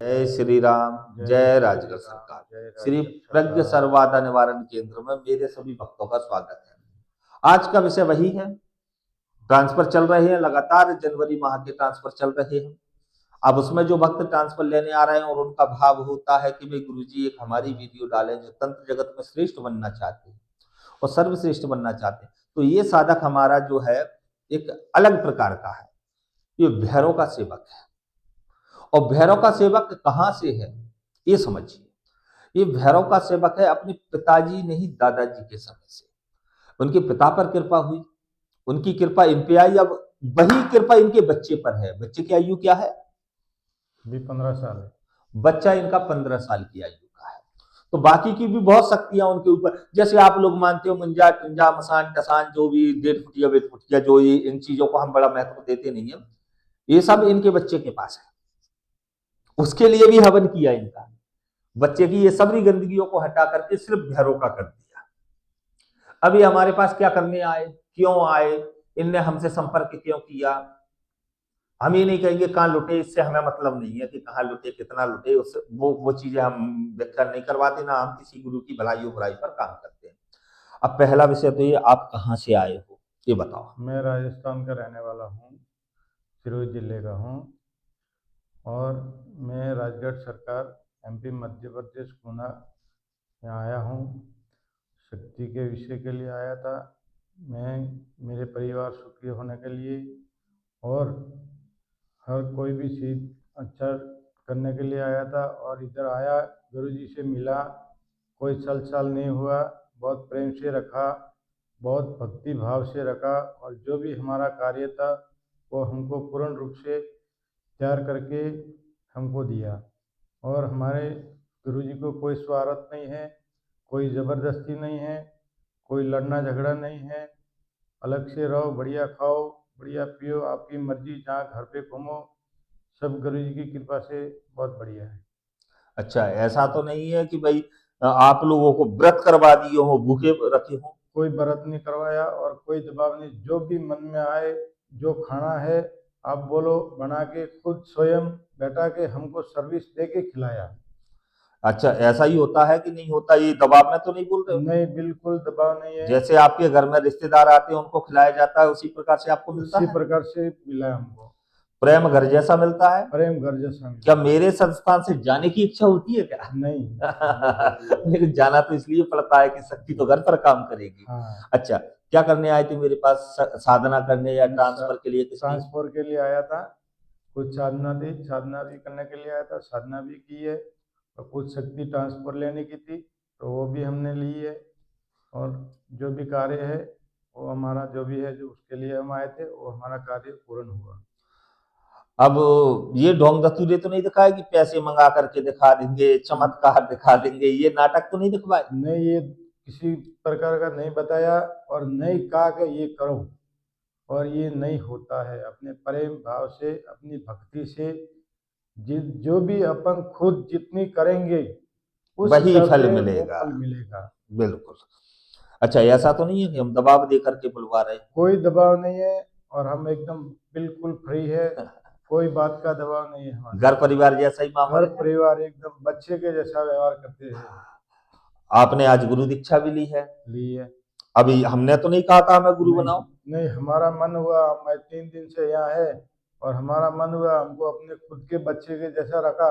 जय श्री राम। जय राजगढ़ सरकार। श्री प्रज्ञ सर्वबाधा निवारण केंद्र में मेरे सभी भक्तों का स्वागत है। आज का विषय वही है, ट्रांसफर चल रहे हैं, लगातार जनवरी माह के ट्रांसफर चल रहे हैं। अब उसमें जो भक्त ट्रांसफर लेने आ रहे हैं और उनका भाव होता है कि भाई गुरुजी एक हमारी वीडियो डालें, जो तंत्र जगत में श्रेष्ठ बनना चाहते हैं और सर्वश्रेष्ठ बनना चाहते हैं। तो ये साधक हमारा जो है एक अलग प्रकार का है, ये भैरव का सेवक है। और भैरव का सेवक कहां से है ये समझिए। ये भैरव का सेवक है अपने पिताजी नहीं दादाजी के समय से। उनके पिता पर कृपा हुई, उनकी कृपा इन पे आई, अब वही कृपा इनके बच्चे पर है। बच्चे की आयु क्या है? भी 15 साल है। बच्चा इनका 15 साल की आयु का है। तो बाकी की भी बहुत शक्तियां उनके ऊपर, जैसे आप लोग मानते हो मुंजा टुंजा मसान टसान, जो भी 1.5 फुटिया 1 फुटिया, जो ये इन चीजों को हम बड़ा महत्व देते नहीं है, ये सब इनके बच्चे के पास है। उसके लिए भी हवन किया इनका। बच्चे की ये सबरी गंदगियों को हटा करके सिर्फ भैरव का कर दिया। अभी हमारे पास क्या करने आए, क्यों आए, इनने हमसे संपर्क क्यों किया, हम ये नहीं कहेंगे कहां लुटे, इससे हमें मतलब नहीं है कि कहां लुटे कितना लुटे, उससे वो चीजें हम व्याख्या नहीं करवाते, ना हम किसी गुरु की भलाई बुराई पर काम करते हैं। अब पहला विषय तो ये, आप कहां से आए हो ये बताओ। मैं राजस्थान का रहने वाला हूँ, सिरोही जिले का हूँ, और मैं राजगढ़ सरकार MP मध्य प्रदेश गुना यहाँ आया हूँ। शक्ति के विषय के लिए आया था मैं, मेरे परिवार सुखी होने के लिए, और हर कोई भी चीज़ अच्छा करने के लिए आया था। और इधर आया, गुरुजी से मिला, कोई छल नहीं हुआ, बहुत प्रेम से रखा, बहुत भक्ति भाव से रखा, और जो भी हमारा कार्य था वो हमको पूर्ण रूप से तैयार करके हमको दिया। और हमारे गुरुजी को कोई स्वार्थ नहीं है, कोई ज़बरदस्ती नहीं है, कोई लड़ना झगड़ा नहीं है। अलग से रहो, बढ़िया खाओ, बढ़िया पियो, आपकी मर्जी, जहाँ घर पे घूमो, सब गुरुजी की कृपा से बहुत बढ़िया है। अच्छा, ऐसा तो नहीं है कि भाई आप लोगों को व्रत करवा दिए हो, भूखे रखे हो? कोई व्रत नहीं करवाया और कोई दबाव नहीं, जो भी मन में आए, जो खाना है आप बोलो, बना के खुद स्वयं बैठा के हमको सर्विस दे के खिलाया। अच्छा, ऐसा ही होता है कि नहीं होता? ये दबाव में तो नहीं बोल रहे हो? नहीं, बिल्कुल दबाव नहीं है। जैसे आपके घर में रिश्तेदार आते हैं उनको खिलाया जाता है, उसी प्रकार से आपको मिलता उसी है? प्रकार से मिला हमको, प्रेम घर जैसा मिलता है? प्रेम घर जैसा क्या मिला। मेरे संस्थान से जाने की इच्छा होती है क्या? नहीं लेकिन जाना तो इसलिए पड़ता है कि शक्ति तो घर पर काम करेगी। हाँ, अच्छा, क्या करने आए थे मेरे पास? साधना करने या ट्रांसफर के लिए? किसकी? ट्रांसफर के लिए आया था। कुछ साधना थी, साधना भी करने के लिए आया था, साधना भी की है, और कुछ शक्ति ट्रांसफर लेने की थी तो वो भी हमने ली है। और जो भी कार्य है वो हमारा जो भी है, जो उसके लिए हम आए थे, वो हमारा कार्य पूर्ण हुआ। अब ये ढोंग धतूरे तो नहीं दिखाए कि पैसे मंगा करके दिखा देंगे, चमत्कार दिखा देंगे, ये नाटक तो नहीं दिखवाए? नहीं, ये किसी प्रकार का नहीं बताया और नहीं कहा कि ये करो, और ये नहीं होता है। अपने प्रेम भाव से, अपनी भक्ति से, जो भी अपन खुद जितनी करेंगे उस वही हिसाब फल से वो मिलेगा। फल मिलेगा। बिल्कुल। अच्छा, ऐसा तो नहीं है कि हम दबाव दे करके बुलवा रहे हैं? कोई दबाव नहीं है, और हम एकदम बिल्कुल फ्री है, कोई बात का दबाव नहीं है हमारे। घर परिवार जैसा ही घर माहौल है? परिवार एकदम बच्चे के जैसा व्यवहार करते हैं। आपने आज गुरु दीक्षा भी ली है? ली है। अभी हमने तो नहीं कहा था हमें गुरु नहीं, बनाओ? नहीं, हमारा मन हुआ, मैं 3 दिन से यहाँ है, और हमारा मन हुआ, हमको अपने खुद के बच्चे के जैसा रखा,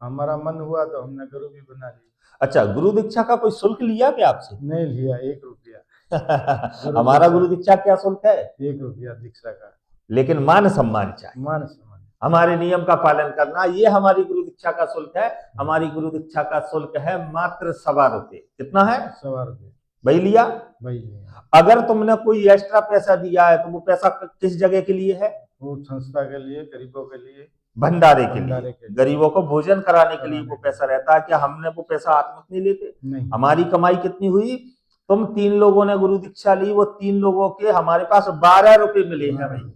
हमारा मन हुआ तो हमने गुरु भी बना ली। अच्छा, गुरु दीक्षा का कोई शुल्क लिया क्या आपसे? नहीं लिया, 1 रुपया। हमारा गुरु दीक्षा क्या शुल्क है? 1 रुपया दीक्षा का। लेकिन मान सम्मान चाहिए, मान सम्मान। हमारे नियम का पालन करना, ये हमारी गुरु दीक्षा का शुल्क है। हमारी गुरु दीक्षा का शुल्क है मात्र 1.25 रुपये। कितना है? 1.25 रुपये। भाई लिया? वही लिया। अगर तुमने कोई एक्स्ट्रा पैसा दिया है तो वो पैसा किस जगह के लिए है? वो संस्था के लिए, गरीबों के लिए, भंडारे के भंडारे लिए, के लिए, गरीबों को भोजन कराने के लिए वो पैसा रहता है। क्या हमने वो पैसा आत्मक नहीं लेते? नहीं। हमारी कमाई कितनी हुई? तुम 3 लोगों ने गुरु दीक्षा ली, वो 3 लोगों के हमारे पास 12 रुपए मिले हैं भाई।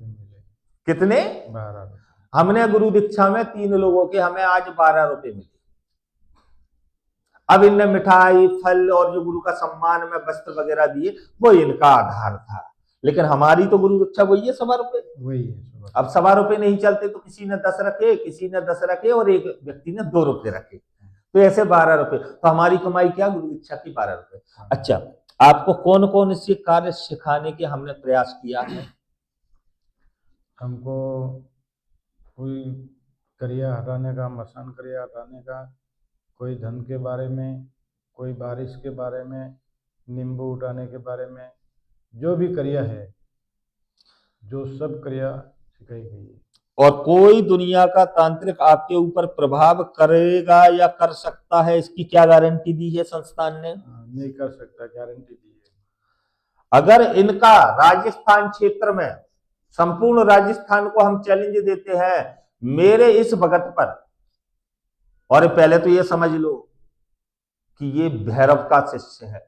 कितने? 12 रुपये। हमने गुरु दीक्षा में 3 लोगों के हमें आज 12 रुपए मिले। अब इनने मिठाई फल और जो गुरु का सम्मान में वस्त्र वगैरह दिए, वो इनका आधार था। लेकिन हमारी तो गुरु दीक्षा वही है, 1.25 रुपये। वही है। बस। अब 1.25 रुपए नहीं चलते तो किसी ने 10 रखे, किसी ने 10 रखे और एक व्यक्ति ने 2 रुपए रखे, तो ऐसे 12 रुपए। तो हमारी कमाई क्या, गुरु दीक्षा की 12 रुपए। अच्छा, आपको कौन कौन से कार्य सिखाने के हमने प्रयास किया है? हमको कोई क्रिया हटाने का, मसान क्रिया हटाने का, कोई धन के बारे में, कोई बारिश के बारे में, नींबू उठाने के बारे में, जो भी क्रिया है, जो सब क्रिया सिखाई गई है। और कोई दुनिया का तांत्रिक आपके ऊपर प्रभाव करेगा या कर सकता है, इसकी क्या गारंटी दी है संस्थान ने? नहीं कर सकता, गारंटी दी है। अगर इनका राजस्थान क्षेत्र में, संपूर्ण राजस्थान को हम चैलेंज देते हैं मेरे इस भगत पर, और पहले तो ये समझ लो कि ये भैरव का शिष्य है।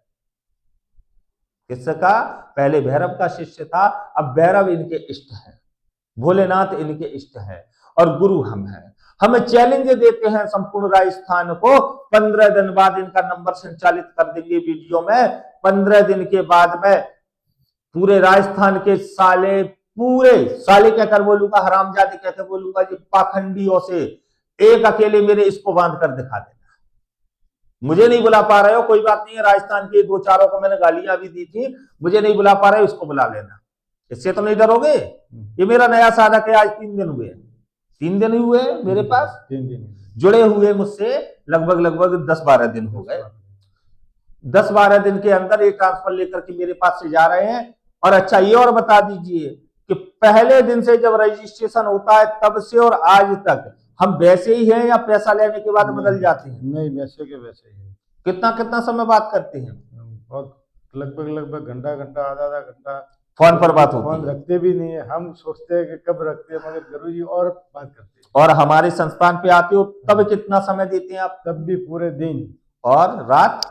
किसका? पहले भैरव का शिष्य था, अब भैरव इनके इष्ट है, भोलेनाथ इनके इष्ट है और गुरु हम हैं। हमें चैलेंज देते हैं संपूर्ण राजस्थान को, 15 दिन बाद इनका नंबर संचालित कर देंगे वीडियो में। 15 दिन के बाद में पूरे राजस्थान के साले, पूरे साले कहकर बोलूंगा, हरामजादे कहकर बोलूंगा, जी पाखंडियों से एक अकेले मेरे इसको बांध कर दिखा देना। मुझे नहीं बुला पा रहे हो, कोई बात नहीं है, राजस्थान के 2-4 को मैंने गालियां भी दी थी, मुझे नहीं बुला पा रहे हो, इसको बुला लेना। इससे तो नहीं डरोगे? ये मेरा नया साधक है, आज 3 दिन हुए, 3 दिन ही हुए मेरे पास 3 दिन जुड़े हुए मुझसे, लगभग 10-12 दिन हो गए। 10-12 दिन के अंदर ये ट्रांसफर लेकर के मेरे पास से जा रहे हैं। और अच्छा, ये और बता दीजिए कि पहले दिन से जब रजिस्ट्रेशन होता है तब से और आज तक हम वैसे ही हैं या पैसा लेने के बाद बदल जाते हैं? नहीं, वैसे के वैसे ही। कितना कितना समय बात करते हैं? बहुत, लगभग घंटा, आधा घंटा फोन पर बात होती फोन है। रखते भी नहीं है, हम सोचते हैं कि कब रखते हैं, मगर गुरुजी और बात करते हैं। और हमारे संस्थान पे आते हो तब कितना समय देते हैं आप? तब भी पूरे दिन। और रात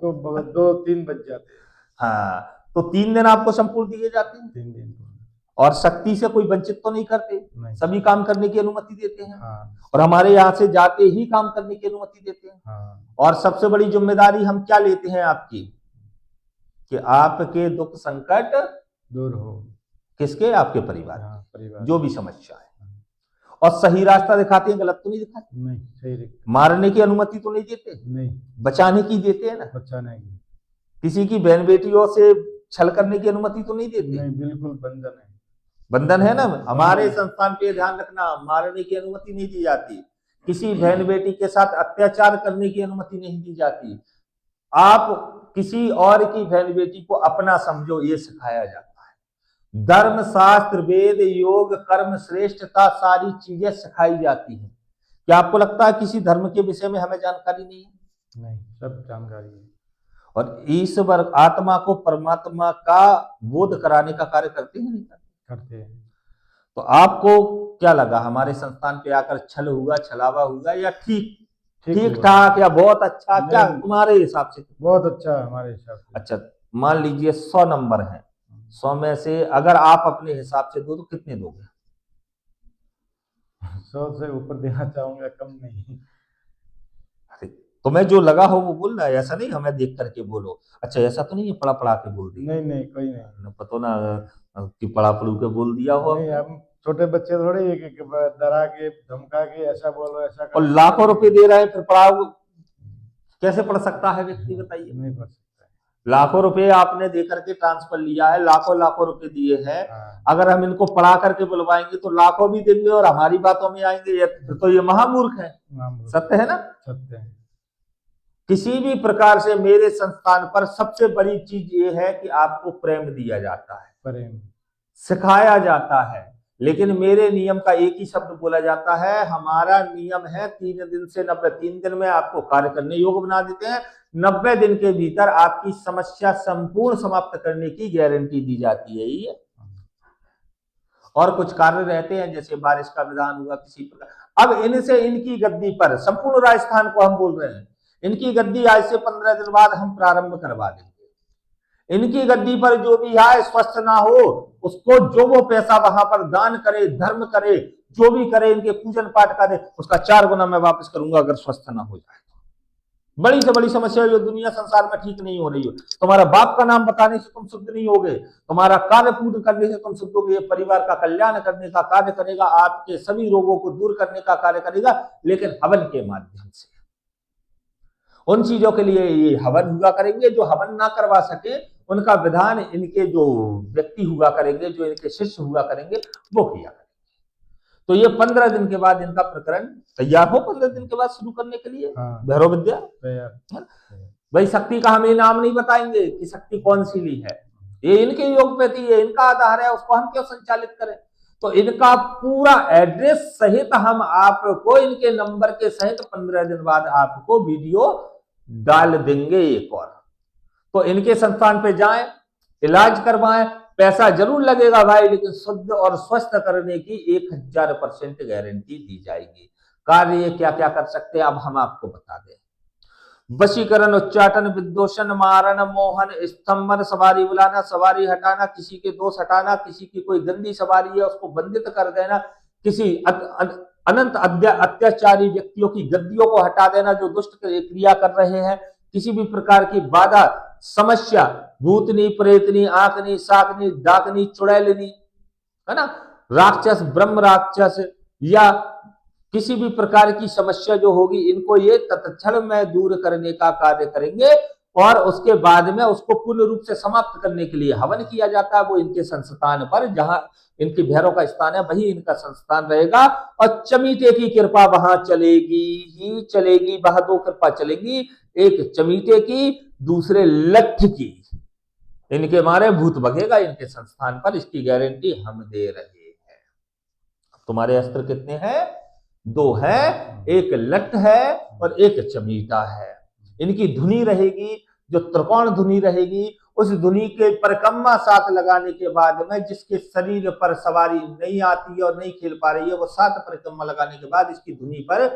को 2-3 बज जाते हैं। हाँ, तो 3 दिन आपको संपूर्ण दिए जाते हैं। 3 दिन। और शक्ति से कोई वंचित तो नहीं करते? नहीं। सभी काम करने की अनुमति देते हैं। हाँ। और हमारे यहाँ से जाते ही काम करने की अनुमति देते हैं। हाँ। और सबसे बड़ी जिम्मेदारी हम क्या लेते हैं आपकी, कि आपके दुख संकट दूर हो। किसके? आपके परिवार। हाँ, परिवार, जो भी समस्या है। और सही रास्ता दिखाते हैं, गलत तो नहीं दिखाते? नहीं, सही। मारने की अनुमति तो नहीं देते? नहीं। बचाने की देते हैं ना? बचाने की। किसी की बहन बेटियों से छल करने की अनुमति तो नहीं देते? नहीं, बिल्कुल बंधन है। बंधन है ना? हमारे संस्थान पे ध्यान रखना, मारने की अनुमति नहीं दी जाती, किसी बहन बेटी के साथ अत्याचार करने की अनुमति नहीं दी जाती। आप किसी और की बहन बेटी को अपना समझो, ये सिखाया जाता है। धर्म, शास्त्र, वेद, योग, कर्म, श्रेष्ठता, सारी चीजें सिखाई जाती हैं। क्या आपको लगता है किसी धर्म के विषय में हमें जानकारी नहीं है? नहीं, सब जानकारी है। और ईश्वर आत्मा को परमात्मा का बोध कराने का कार्य करते हैं, नहीं करते हैं। तो आपको क्या लगा, हमारे संस्थान पे आकर छल हुआ, छलावा हुआ, या ठीक ठाक, या बहुत अच्छा? क्या तुम्हारे हिसाब से? बहुत अच्छा हमारे हिसाब से। अच्छा, मान लीजिए 100 नंबर हैं, 100 में से अगर आप अपने हिसाब से दो तो कितने दोगे? 100 से ऊपर देना चाहूंगा, कम नहीं। तुम्हें जो लगा हो वो बोलना है, ऐसा नहीं हमें देख करके बोलो। अच्छा, ऐसा तो नहीं है पढ़ा पढ़ा के बोल दिया? नहीं, कोई नहीं। पता ना कि पढ़ा पढ़ू के बोल दिया हो। नहीं, हम छोटे बच्चे थोड़े एक डरा के धमका के ऐसा बोलो ऐसा और लाखों रुपए दे रहे हैं, फिर पढ़ाओ कैसे पढ़ सकता है व्यक्ति, बताइए? नहीं पढ़ सकता है। लाखों रुपए आपने दे करके ट्रांसफर लिया है, लाखों रुपए दिए हैं। हाँ। अगर हम इनको पढ़ा करके बुलवाएंगे तो लाखों भी देंगे और हमारी बातों में आएंगे, तो ये महामूर्ख है। सत्य है ना? सत्य है। किसी भी प्रकार से मेरे संस्थान पर सबसे बड़ी चीज ये है कि आपको प्रेम दिया जाता है, प्रेम सिखाया जाता है। लेकिन मेरे नियम का एक ही शब्द बोला जाता है, हमारा नियम है 3 दिन से 90, 3 दिन में आपको कार्य करने योग्य बना देते हैं। 90 दिन के भीतर आपकी समस्या संपूर्ण समाप्त करने की गारंटी दी जाती है। ये और कुछ कार्य रहते हैं, जैसे बारिश का विधान हुआ किसी प्रकार। अब इनसे, इनकी गद्दी पर, संपूर्ण राजस्थान को हम बोल रहे हैं, इनकी गद्दी आज से 15 दिन बाद हम प्रारंभ करवा देंगे। इनकी गद्दी पर जो भी आए, स्वस्थ ना हो, उसको जो वो पैसा वहां पर दान करे, धर्म करे, जो भी करे, इनके पूजन पाठ करे, उसका 4 गुना मैं वापस करूंगा अगर स्वस्थ ना हो जाए तो। बड़ी से बड़ी समस्या जो दुनिया संसार में ठीक नहीं हो रही हो, तुम्हारा बाप का नाम बताने से तुम शुद्ध नहीं होगे, तुम्हारा कार्य पूर्ण करने से तुम शुद्ध होगे, परिवार का कल्याण करने का कार्य करेगा, आपके सभी रोगों को दूर करने का कार्य करेगा, लेकिन हवन के माध्यम से। उन चीजों के लिए ये हवन हुआ करेंगे, जो हवन ना करवा सके उनका विधान इनके जो व्यक्ति हुआ करेंगे, जो इनके शिष्य हुआ करेंगे, वो किया करेंगे। तो ये 15 दिन के बाद इनका प्रकरण तैयार हो, 15 दिन के बाद शुरू करने के लिए भैरव विद्या तैयार। भाई शक्ति का हम ये नाम नहीं बताएंगे कि शक्ति कौन सी ली है, ये इनके योग पे थी, ये इनका आधार है, उसको हम क्यों संचालित करें। तो इनका पूरा एड्रेस सहित हम आपको इनके नंबर के सहित 15 दिन बाद आपको वीडियो डाल देंगे एक और। तो इनके संस्थान पे जाएं, इलाज करवाएं, पैसा जरूर लगेगा भाई, लेकिन शुद्ध और स्वस्थ करने की 1000% गारंटी दी जाएगी। कार्य क्या क्या कर सकते हैं अब हम आपको बता दें। वशीकरण, उच्चाटन, विद्योषण, मारण, मोहन, स्तंभन, सवारी बुलाना, सवारी हटाना, किसी के दोष हटाना, किसी की कोई गंदी सवारी है उसको बंदित कर देना, किसी अनंत अत्याचारी व्यक्तियों की गद्दियों को हटा देना जो दुष्ट क्रिया कर रहे हैं, किसी भी प्रकार की बाधा, समस्या, भूतनी, प्रेतनी, आंकनी, साकनी, डाकनी, चुड़ैलनी, है ना, राक्षस, ब्रह्म राक्षस या किसी भी प्रकार की समस्या जो होगी, इनको ये तत्क्षण में दूर करने का कार्य करेंगे। और उसके बाद में उसको पूर्ण रूप से समाप्त करने के लिए हवन किया जाता है, वो इनके संस्थान पर, जहां इनकी भैरव का स्थान है वही इनका संस्थान रहेगा। और चमीटे की कृपा वहां चलेगी ही चलेगी, वहां दो कृपा चलेगी, एक चमीटे की, दूसरे लठ की। इनके मारे भूत भगेगा इनके संस्थान पर, इसकी गारंटी हम दे रहे हैं। तुम्हारे अस्त्र कितने हैं? 2 है, एक लठ है और एक चमीटा है। इनकी धुनी रहेगी, जो त्रिकोण धुनी रहेगी, उस धुनी के परिक्रमा 7 लगाने के बाद में जिसके शरीर पर सवारी नहीं आती है और नहीं खेल पा रही है, वो 7 परिक्रमा लगाने के बाद इसकी धुनी पर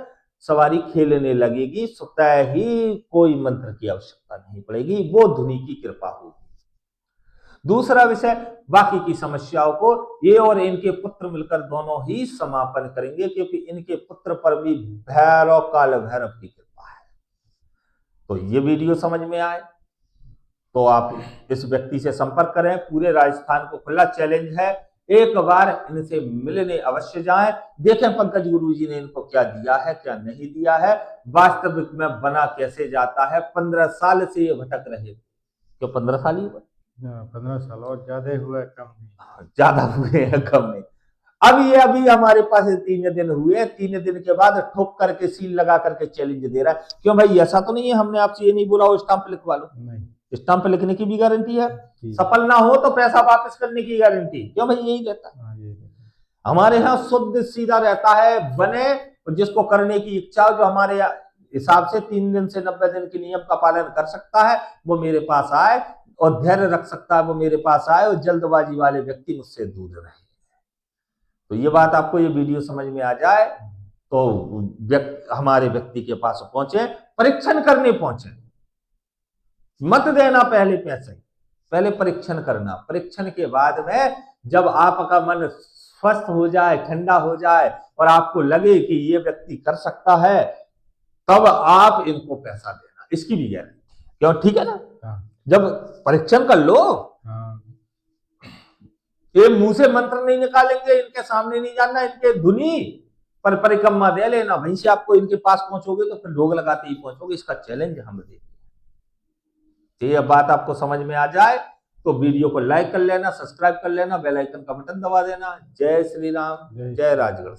सवारी खेलने लगेगी। स्वतः ही कोई मंत्र की आवश्यकता नहीं पड़ेगी, वो धुनी की कृपा होगी। दूसरा विषय, बाकी की समस्याओं को ये और इनके पुत्र मिलकर दोनों ही समापन करेंगे, क्योंकि इनके पुत्र पर भी भैरव, काल भैरव की कृपा है। तो ये वीडियो समझ में आए तो आप इस व्यक्ति से संपर्क करें। पूरे राजस्थान को खुला चैलेंज है, एक बार इनसे मिलने अवश्य जाएं, देखें पंकज गुरुजी ने इनको क्या दिया है, क्या नहीं दिया है, वास्तविक में बना कैसे जाता है। 15 साल से ये भटक रहे, क्यों 15 साल ही हुआ? 15 साल और ज्यादा हुआ है, कम नहीं, ज्यादा हुए हैं, कम नहीं। अभी हमारे पास 3 दिन हुए, 3 दिन के बाद ठोक करके सील लगा करके चैलेंज दे रहा है। क्यों भाई, ऐसा तो नहीं है हमने आपसे ये नहीं बोला वो स्टाम्प लिखवा लो? नहीं, स्टाम्प लिखने की भी गारंटी है, सफल ना हो तो पैसा वापस करने की गारंटी। क्यों भाई, यही रहता है हमारे यहाँ, शुद्ध सीधा रहता है, बने जिसको करने की इच्छा हो, जो हमारे हिसाब से 3 दिन से 90 दिन के नियम का पालन कर सकता है वो मेरे पास आए, और धैर्य रख सकता है वो मेरे पास आए, और जल्दबाजी वाले व्यक्ति मुझसे दूर रहे। तो ये बात आपको ये वीडियो समझ में आ जाए तो हमारे व्यक्ति के पास पहुंचे, परीक्षण करने पहुंचे, मत देना पहले पैसे, पहले परीक्षण करना। परीक्षण के बाद में जब आपका मन स्वस्थ हो जाए, ठंडा हो जाए और आपको लगे कि ये व्यक्ति कर सकता है, तब आप इनको पैसा देना, इसकी भी गारंटी। क्यों? ठीक है ना? जब परीक्षण कर लो, ये मुंह से मंत्र नहीं निकालेंगे, इनके सामने नहीं जाना, इनके धुनी पर परिक्रमा दे लेना, वहीं से आपको इनके पास पहुंचोगे तो फिर ढोग लगाते ही पहुंचोगे। इसका चैलेंज हम देते हैं। ये बात आपको समझ में आ जाए तो वीडियो को लाइक कर लेना, सब्सक्राइब कर लेना, बेल आइकन का बटन दबा देना। जय श्री राम, जय राजगढ़।